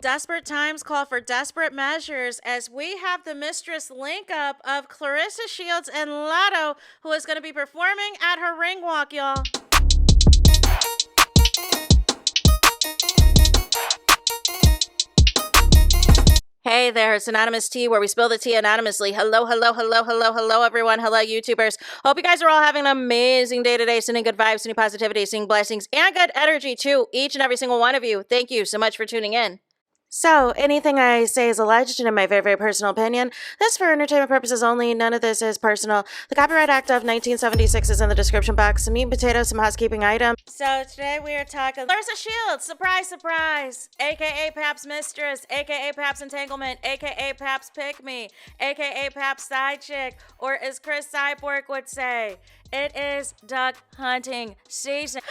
Desperate times call for desperate measures as we have the Mistress link up of Claressa Shields and LATTO, who is going to be performing at her ring walk, y'all. Hey there, it's Anonymous Tea, where we spill the tea anonymously. Hello, everyone. Hello, YouTubers. Hope you guys are all having an amazing day today, sending good vibes, sending positivity, sending blessings, and good energy to each and every single one of you. Thank you so much for tuning in. So, anything I say is alleged and in my very, very personal opinion. This for entertainment purposes only. None of this is personal. The Copyright Act of 1976 is in the description box. Some meat and potatoes, some housekeeping items. So, today we are talking Claressa Shields, surprise, surprise, aka Pap's Mistress, aka Pap's Entanglement, aka Pap's Pick Me, aka Pap's Side Chick, or as Chris Cyborg would say, it is duck hunting season.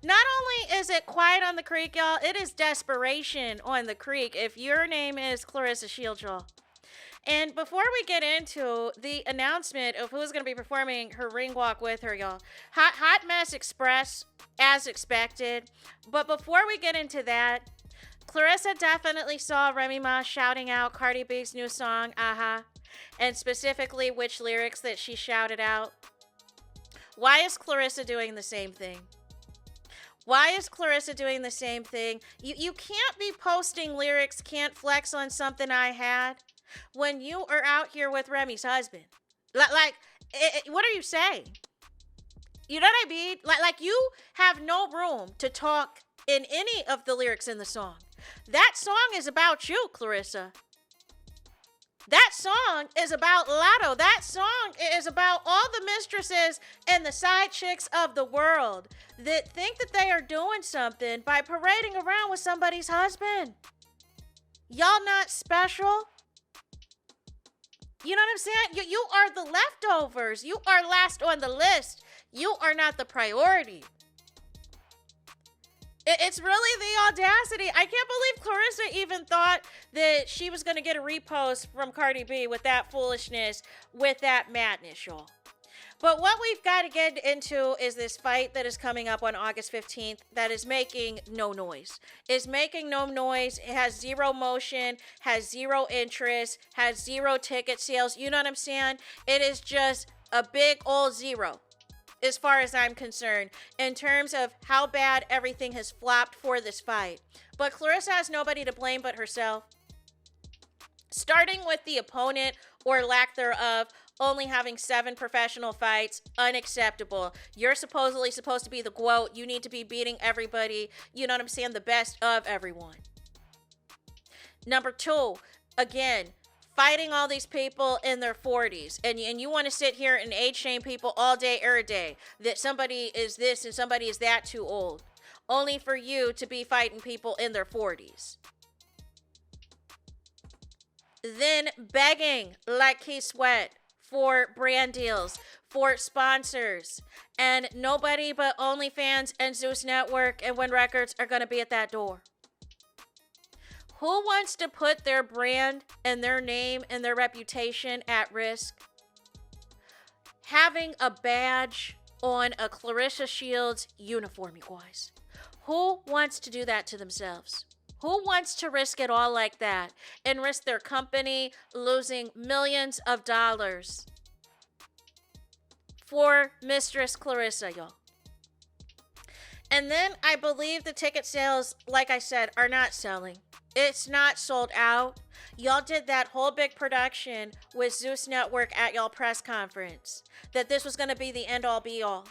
Not only is it quiet on the creek, y'all, it is desperation on the creek if your name is Claressa Shields, y'all. And before we get into the announcement of who's going to be performing her ring walk with her, y'all, Hot Mess Express, as expected. But before we get into that, Claressa definitely saw Remy Ma shouting out Cardi B's new song, Aha, and specifically which lyrics that she shouted out. Why is Claressa doing the same thing? Why is Claressa doing the same thing? You can't be posting lyrics, can't flex on something I had, when you are out here with Remy's husband. What are you saying? You know what I mean? Like you have no room to talk in any of the lyrics in the song. That song is about you, Claressa. That song is about LATTO. That song is about all the mistresses and the side chicks of the world that think that they are doing something by parading around with somebody's husband. Y'all not special? You know what I'm saying? You are the leftovers. You are last on the list. You are not the priority. It's really the audacity. I can't believe Claressa even thought that she was going to get a repost from Cardi B with that foolishness, with that madness, y'all. But what we've got to get into is this fight that is coming up on August 15th that is making no noise. It's making no noise. It has zero motion, has zero interest, has zero ticket sales. You know what I'm saying? It is just a big old zero, as far as I'm concerned, in terms of how bad everything has flopped for this fight. But Claressa has nobody to blame but herself. Starting with the opponent, or lack thereof, only having 7 professional fights, unacceptable. You're supposedly supposed to be the GOAT. You need to be beating everybody, you know what I'm saying, the best of everyone. Number 2, again, fighting all these people in their 40s. And you want to sit here and age shame people all day, every day. That somebody is this and somebody is that too old. Only for you to be fighting people in their 40s. Then begging like Key Sweat for brand deals, for sponsors. And nobody but OnlyFans and Zeus Network and Win Records are going to be at that door. Who wants to put their brand and their name and their reputation at risk? Having a badge on a Claressa Shields uniform, you guys. Who wants to do that to themselves? Who wants to risk it all like that and risk their company losing millions of dollars for Mistress Claressa, y'all? And then I believe the ticket sales, like I said, are not selling. It's not sold out. Y'all did that whole big production with Zeus Network at y'all press conference. That this was going to be the end all be all.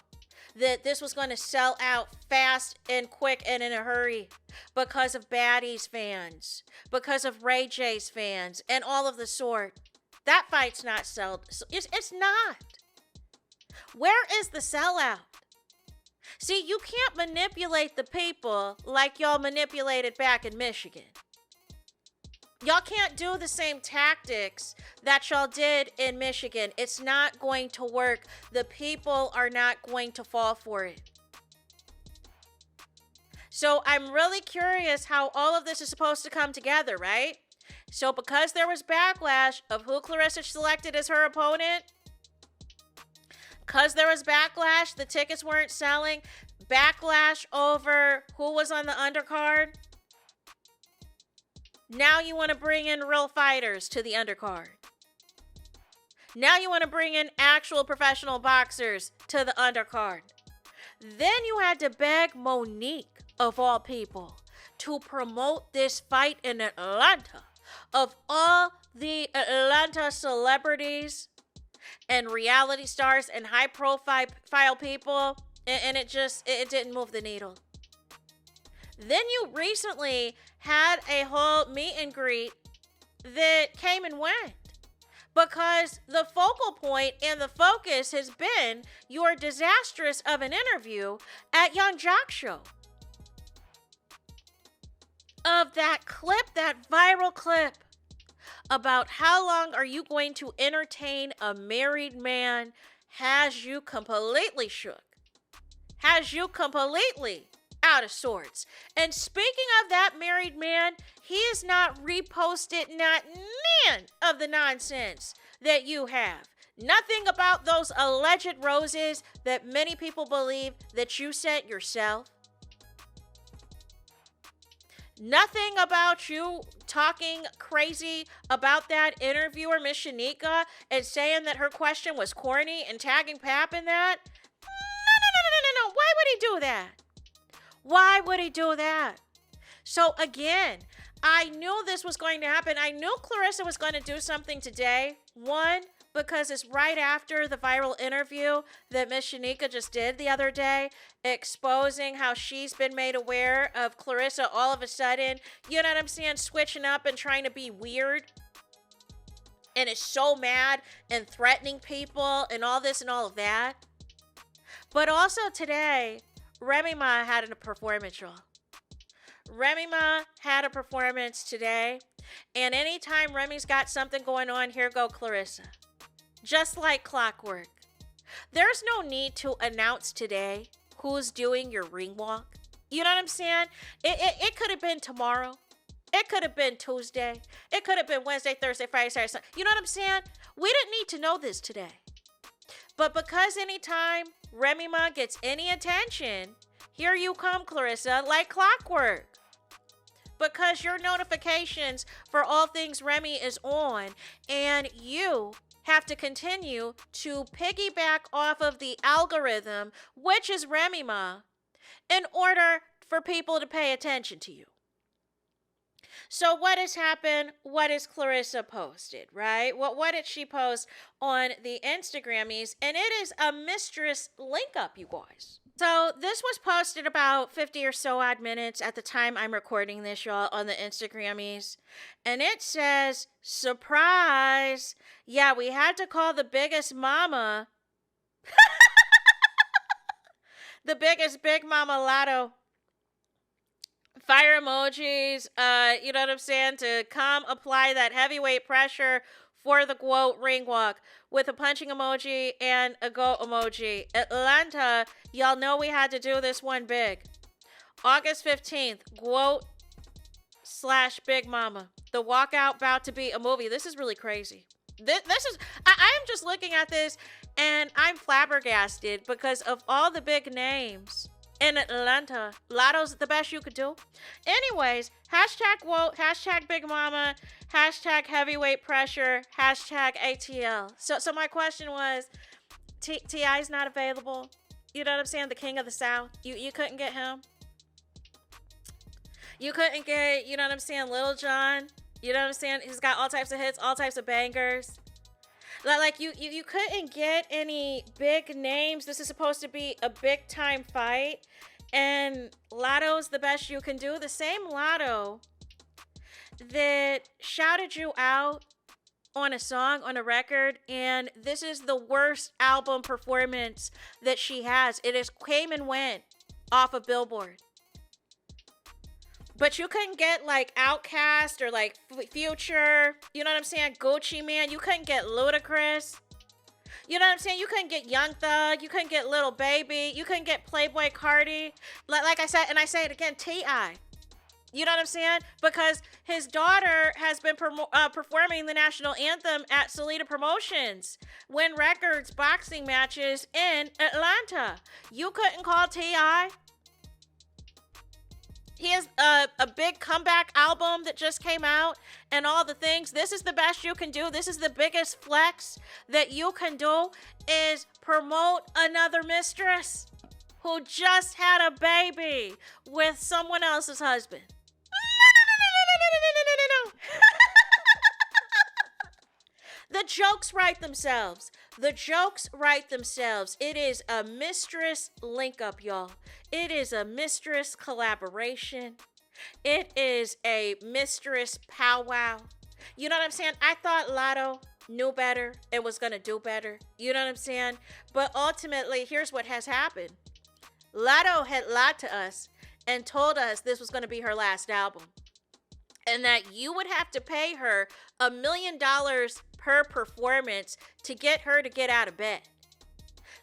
That this was going to sell out fast and quick and in a hurry because of Baddies fans, because of Ray J's fans, and all of the sort. That fight's not sold. It's not. Where is the sellout? See, you can't manipulate the people like y'all manipulated back in Michigan. Y'all can't do the same tactics that y'all did in Michigan. It's not going to work. The people are not going to fall for it. So I'm really curious how all of this is supposed to come together, right? So because there was backlash of who Claressa selected as her opponent, because there was backlash, the tickets weren't selling, backlash over who was on the undercard. Now you want to bring in real fighters to the undercard. Now you want to bring in actual professional boxers to the undercard. Then you had to beg Monique, of all people, to promote this fight in Atlanta. Of all the Atlanta celebrities and reality stars and high profile people, and it didn't move the needle. Then you recently had a whole meet and greet that came and went because the focal point and the focus has been your disastrous of an interview at Young Jock Show. Of that clip, that viral clip about how long are you going to entertain a married man has you completely shook. Has you completely out of sorts. And speaking of that married man, he has not reposted not none of the nonsense that you have. Nothing about those alleged roses that many people believe that you sent yourself. Nothing about you talking crazy about that interviewer, Miss Shanika, and saying that her question was corny and tagging Pap in that. No. Why would he do that? Why would he do that? So again, I knew this was going to happen. I knew Claressa was going to do something today. One, because it's right after the viral interview that Miss Shanika just did the other day, exposing how she's been made aware of Claressa all of a sudden, you know what I'm saying, switching up and trying to be weird. And is so mad and threatening people and all this and all of that. But also today, Remy Ma had a performance, y'all. Remy Ma had a performance today. And anytime Remy's got something going on, here go Claressa. Just like clockwork. There's no need to announce today who's doing your ring walk. You know what I'm saying? It could have been tomorrow. It could have been Tuesday. It could have been Wednesday, Thursday, Friday, Saturday, Sunday. You know what I'm saying? We didn't need to know this today. But because anytime Remy Ma gets any attention, here you come, Claressa, like clockwork. Because your notifications for all things Remy is on, and you have to continue to piggyback off of the algorithm, which is Remy Ma, in order for people to pay attention to you. So what has happened? What has Claressa posted, right? What did she post on the Instagrammies? And it is a mistress link up, you guys. So this was posted about 50 or so odd minutes at the time I'm recording this, y'all, on the Instagrammies. And it says, surprise. Yeah, we had to call the biggest mama. The biggest Big Mama LATTO. Fire emojis, you know what I'm saying, to come apply that heavyweight pressure for the quote ring walk with a punching emoji and a go emoji. Atlanta, y'all know we had to do this one big. August 15th, quote / Big Mama. The walkout about to be a movie. This is really crazy. This is, I am just looking at this and I'm flabbergasted because of all the big names in Atlanta. LATTO's the best you could do. Anyways, hashtag woke, hashtag Big Mama, hashtag heavyweight pressure, hashtag ATL. So my question was, T.I.'s not available. You know what I'm saying? The king of the South. You couldn't get him. You couldn't get, you know what I'm saying, Lil Jon. You know what I'm saying? He's got all types of hits, all types of bangers. Like, you couldn't get any big names. This is supposed to be a big time fight. And LATTO's the best you can do. The same LATTO that shouted you out on a song, on a record. And this is the worst album performance that she has. It is came and went off of Billboard. But you couldn't get like Outkast or like Future, you know what I'm saying? Gucci Mane. You couldn't get Ludacris. You know what I'm saying? You couldn't get Young Thug. You couldn't get Lil Baby. You couldn't get Playboy Cardi. Like I said, and I say it again, T.I. You know what I'm saying? Because his daughter has been performing the national anthem at Salida Promotions, Win Records boxing matches in Atlanta. You couldn't call T.I. He has a big comeback album that just came out and all the things. This is the best you can do. This is the biggest flex that you can do is promote another mistress who just had a baby with someone else's husband. The jokes write themselves. The jokes write themselves. It is a mistress link up, y'all. It is a mistress collaboration. It is a mistress powwow. You know what I'm saying? I thought LATTO knew better and was going to do better. You know what I'm saying? But ultimately, here's what has happened. LATTO had lied to us and told us this was going to be her last album. And that you would have to pay her $1 million per performance to get her to get out of bed.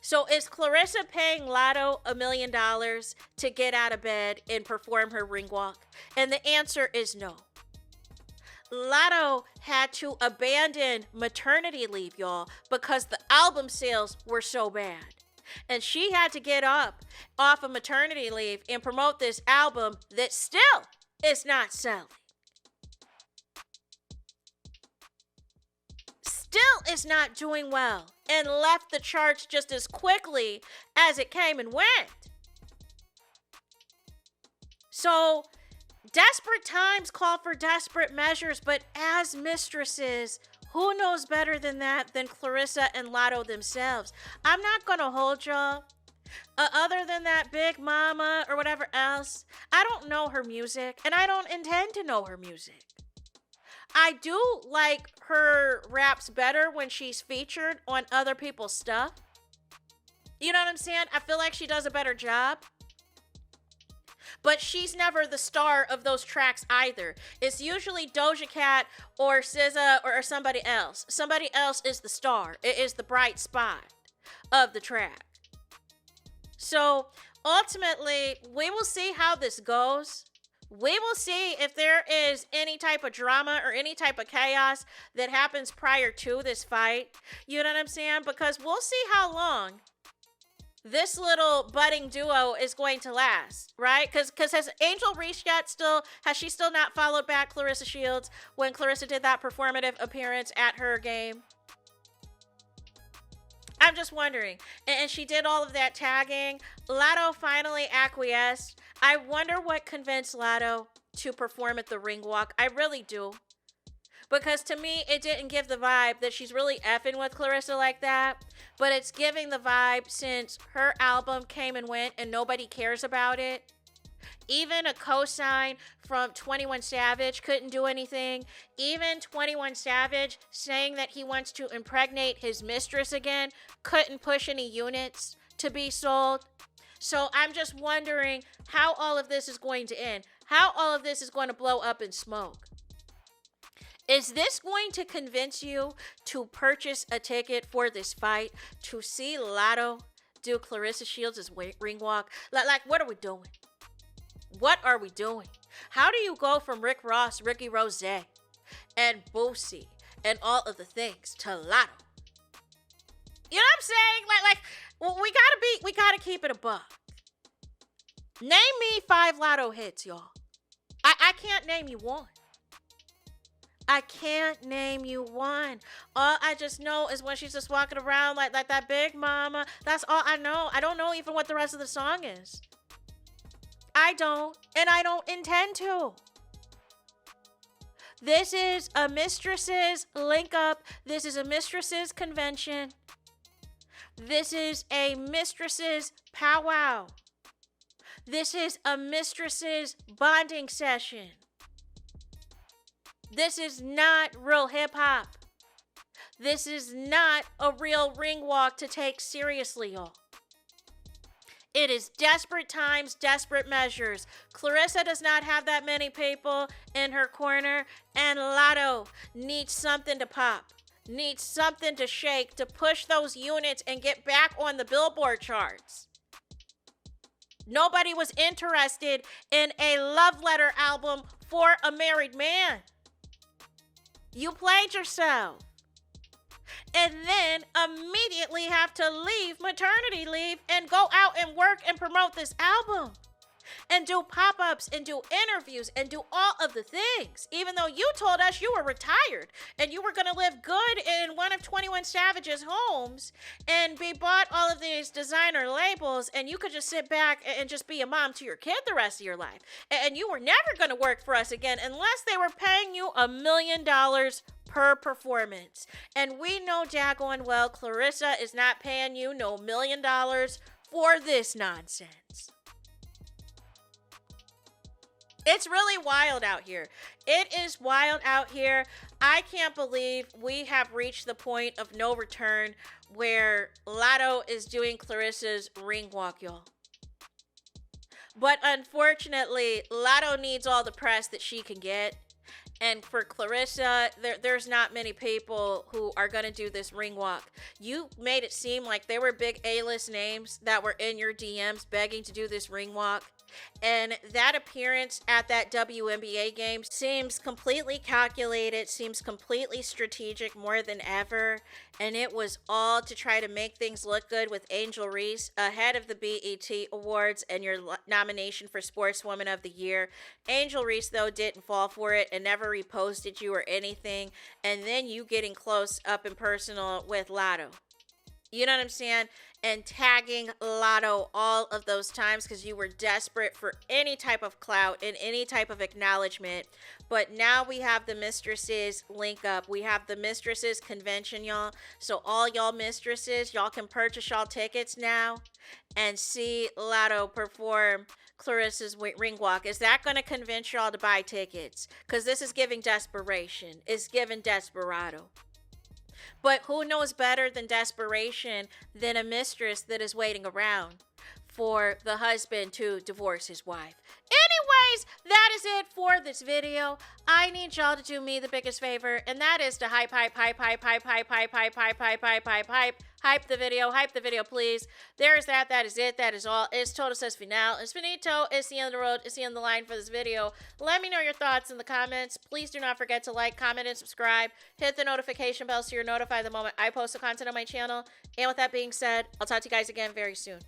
So is Claressa paying LATTO $1 million to get out of bed and perform her ring walk? And the answer is no. LATTO had to abandon maternity leave, y'all, because the album sales were so bad. And she had to get up off of maternity leave and promote this album that still is not selling. Still is not doing well and left the charts just as quickly as it came and went. So, desperate times call for desperate measures, but as mistresses, who knows better than that than Claressa and LATTO themselves? I'm not going to hold y'all. Other than that Big Mama or whatever else, I don't know her music, and I don't intend to know her music. I do like her raps better when she's featured on other people's stuff. You know what I'm saying? I feel like she does a better job. But she's never the star of those tracks either. It's usually Doja Cat or SZA or somebody else. Somebody else is the star. It is the bright spot of the track. So ultimately, we will see how this goes. We will see if there is any type of drama or any type of chaos that happens prior to this fight. You know what I'm saying? Because we'll see how long this little budding duo is going to last, right? Because has Angel reached yet still? Has she still not followed back Claressa Shields when Claressa did that performative appearance at her game? I'm just wondering. And she did all of that tagging. LATTO finally acquiesced. I wonder what convinced LATTO to perform at the ring walk. I really do. Because to me, it didn't give the vibe that she's really effing with Claressa like that. But it's giving the vibe since her album came and went and nobody cares about it. Even a cosign from 21 Savage couldn't do anything. Even 21 Savage saying that he wants to impregnate his mistress again couldn't push any units to be sold. So I'm just wondering how all of this is going to end. How all of this is going to blow up in smoke. Is this going to convince you to purchase a ticket for this fight to see LATTO do Claressa Shields' ring walk? Like, what are we doing? What are we doing? How do you go from Rick Ross, Ricky Rose, and Boosie, and all of the things to LATTO? You know what I'm saying? Well, we gotta keep it a buck. Name me 5 LATTO hits, y'all. I can't name you one. I can't name you one. All I just know is when she's just walking around like that Big Mama. That's all I know. I don't know even what the rest of the song is. I don't, and I don't intend to. This is a mistresses link up. This is a mistresses convention. This is a mistresses powwow. This is a mistresses bonding session. This is not real hip hop. This is not a real ring walk to take seriously, y'all. It is desperate times, desperate measures. Claressa does not have that many people in her corner, and LATTO needs something to pop, needs something to shake to push those units and get back on the Billboard charts. Nobody was interested in a love letter album for a married man. You played yourself. And then immediately have to leave maternity leave and go out and work and promote this album. and do pop-ups and do interviews and do all of the things, even though you told us you were retired and you were going to live good in one of 21 Savage's homes and be bought all of these designer labels, and you could just sit back and just be a mom to your kid the rest of your life. And you were never going to work for us again unless they were paying you $1 million per performance. And we know daggone well Claressa is not paying you no $1 million for this nonsense. It's really wild out here. It is wild out here. I can't believe we have reached the point of no return where LATTO is doing Claressa's ring walk, y'all. But unfortunately, LATTO needs all the press that she can get. And for Claressa, there's not many people who are going to do this ring walk. You made it seem like there were big A-list names that were in your DMs begging to do this ring walk. And that appearance at that WNBA game seems completely calculated, seems completely strategic more than ever. And it was all to try to make things look good with Angel Reese ahead of the BET Awards and your nomination for Sportswoman of the Year. Angel Reese, though, didn't fall for it and never reposted you or anything. And then you getting close up and personal with LATTO. You know what I'm saying? And tagging LATTO all of those times because you were desperate for any type of clout and any type of acknowledgement. But now we have the Mistresses link up. We have the Mistresses convention, y'all. So all y'all mistresses, y'all can purchase y'all tickets now and see LATTO perform Claressa's ring walk. Is that going to convince y'all to buy tickets? Because this is giving desperation. It's giving desperado. But who knows better than desperation than a mistress that is waiting around for the husband to divorce his wife? Anyways, that is it for this video. I need y'all to do me the biggest favor, and that is to hype the video, please. There's that. That is it. That is all. It's todo es final. It's finito. It's the end of the road. It's the end of the line for this video. Let me know your thoughts in the comments. Please do not forget to like, comment, and subscribe. Hit the notification bell so you're notified the moment I post the content on my channel. And with that being said, I'll talk to you guys again very soon.